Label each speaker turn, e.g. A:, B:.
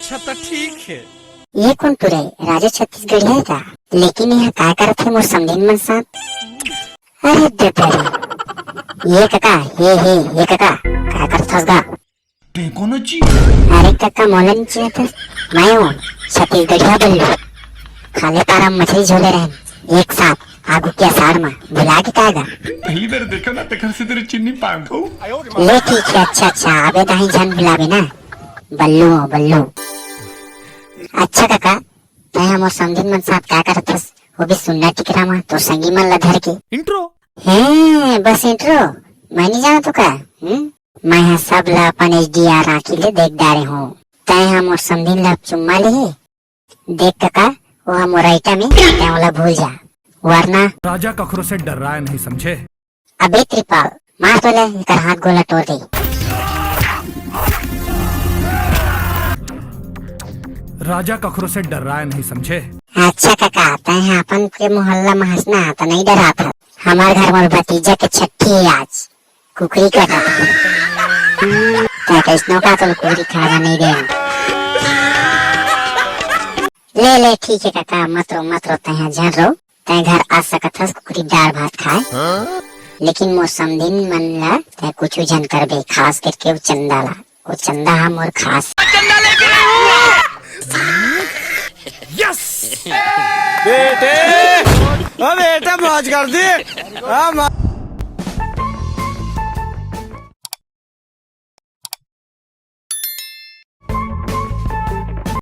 A: अच्छा तो ठीक है।
B: ये कौन तुरे राजा छत्तीसगढ़ है का, लेकिन यहाँ काय करत है मोर समझीन मन साथ। अरे बेचारी ये काका ये काका काय करत हस गा?
A: कौन ची?
B: अरे काका मोला नहीं चिन्हत हस, मैं हूँ छत्तीसगढ़िया बल्लू। खाले पारा मछली झोले रहन एक साथ आगू के असार में बुला के कागा।
A: पहली बार देखा ना तखर से तेरे चिन्नी पाग हो।
B: ले ठीक है, अच्छा अबे दाही जान बुलावे ना बल्लू। अच्छा काका तय हमर समझिन मन साथ का करत हस, वो भी सुनना टिकरा में तो संगी मन ला धर के
A: इंट्रो
B: है बस इंट्रो। मैं नहीं जाना तो का मैं यहाँ सब ला अपन HDR आँखी ले देख डारे हूँ। तय हमर समझिन ला चुम्मा ले देख काका वो हम राइटा में तय वाला भूल जा, वरना
A: राजा कखरो से डर रहा है नहीं समझे।
B: अबे त्रिपाल मार तो ले इकर हाथ गोला तोड़ दे।
A: राजा कखरो से डर रहा है नहीं समझे।
B: अच्छा काका तय अपन के मोहल्ला में हंसना तो नहीं डरा था। हमारे घर में भतीजा के छठी है आज, कुकरी का था क्या कैसनो का तो कुकरी खाना नहीं दे। ले ठीक है काका मत रो तय झर रो तय घर आ सकत हस कुकरी दाल भात खाए। लेकिन मोर समझिन मन ला तय कुछ जन करबे, खास करके वो चंदा हम और खास
C: बेटे मौज कर दी।